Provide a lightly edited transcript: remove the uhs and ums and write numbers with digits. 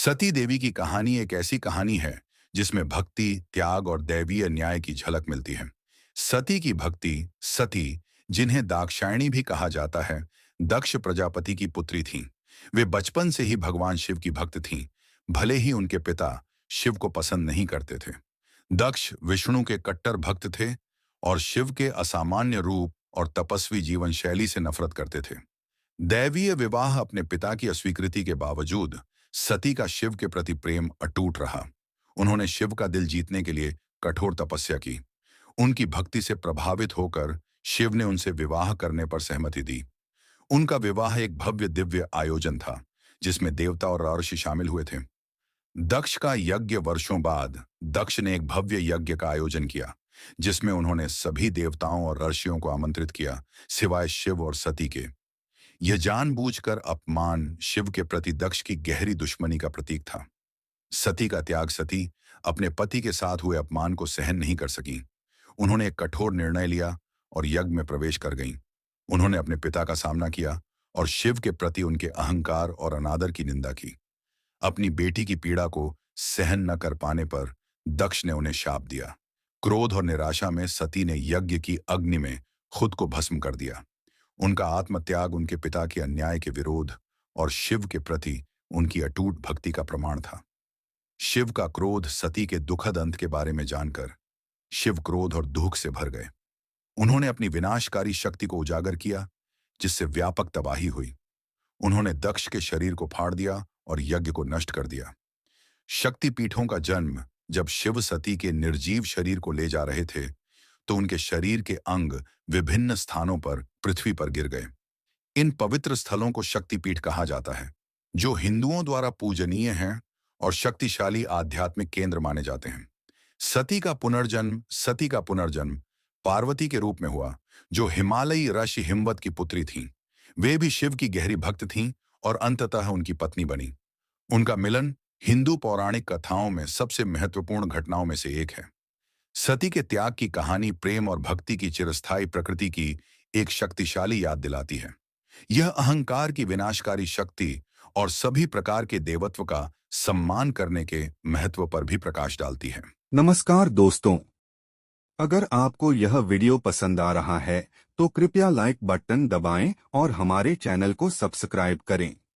सती देवी की कहानी एक ऐसी कहानी है जिसमें भक्ति, त्याग और दैवीय न्याय की झलक मिलती है। सती की भक्ति, सती, जिन्हें दाक्षायणी भी कहा जाता है, दक्ष प्रजापति की पुत्री थीं। वे बचपन से ही भगवान शिव की भक्त थीं, भले ही उनके पिता शिव को पसंद नहीं करते थे। दक्ष विष्णु के कट्टर भक्त थे और शिव के असामान्य रूप और तपस्वी जीवन शैली से नफरत करते थे। दैवीय विवाह अपने पिता की अस्वीकृति के बावजूद सती का शिव के प्रति प्रेम अटूट रहा। उन्होंने शिव का दिल जीतने के लिए कठोर तपस्या की। उनकी भक्ति से प्रभावित होकर शिव ने उनसे विवाह करने पर सहमति दी। उनका विवाह एक भव्य दिव्य आयोजन था, जिसमें देवता और ऋषि शामिल हुए थे। दक्ष का यज्ञ वर्षों बाद दक्ष ने एक भव्य यज्ञ का आयोजन किया, जिसमें उन्होंने सभी देवताओं और ऋषियों को आमंत्रित किया, सिवाय शिव और सती के। यह जानबूझकर अपमान शिव के प्रति दक्ष की गहरी दुश्मनी का प्रतीक था। सती का त्याग, सती अपने पति के साथ हुए अपमान को सहन नहीं कर सकी। उन्होंने एक कठोर निर्णय लिया और यज्ञ में प्रवेश कर गईं। उन्होंने अपने पिता का सामना किया और शिव के प्रति उनके अहंकार और अनादर की निंदा की। अपनी बेटी की पीड़ा को सहन न कर पाने पर दक्ष ने उन्हें शाप दिया। क्रोध और निराशा में सती ने यज्ञ की अग्नि में खुद को भस्म कर दिया। उनका आत्मत्याग उनके पिता के अन्याय के विरोध और शिव के प्रति उनकी अटूट भक्ति का प्रमाण था। शिव का क्रोध, सती के दुखद अंत के बारे में जानकर शिव क्रोध और दुख से भर गए। उन्होंने अपनी विनाशकारी शक्ति को उजागर किया, जिससे व्यापक तबाही हुई। उन्होंने दक्ष के शरीर को फाड़ दिया और यज्ञ को नष्ट कर दिया। शक्तिपीठों का जन्म जब शिव सती के निर्जीव शरीर को ले जा रहे थे, तो उनके शरीर के अंग विभिन्न स्थानों पर पृथ्वी पर गिर गए। इन पवित्र स्थलों को शक्तिपीठ कहा जाता है, जो हिंदुओं द्वारा पूजनीय हैं और शक्तिशाली आध्यात्मिक केंद्र माने जाते हैं। सती का पुनर्जन्म पार्वती के रूप में हुआ, जो हिमालयी ऋषि हिमवत की पुत्री थीं। वे भी शिव की गहरी भक्त थीं और अंततः उनकी पत्नी बनी। उनका मिलन हिंदू पौराणिक कथाओं में सबसे महत्वपूर्ण घटनाओं में से एक है। सती के त्याग की कहानी प्रेम और भक्ति की चिरस्थायी प्रकृति की एक शक्तिशाली याद दिलाती है। यह अहंकार की विनाशकारी शक्ति और सभी प्रकार के देवत्व का सम्मान करने के महत्व पर भी प्रकाश डालती है। नमस्कार दोस्तों, अगर आपको यह वीडियो पसंद आ रहा है तो कृपया लाइक बटन दबाएं और हमारे चैनल को सब्सक्राइब करें।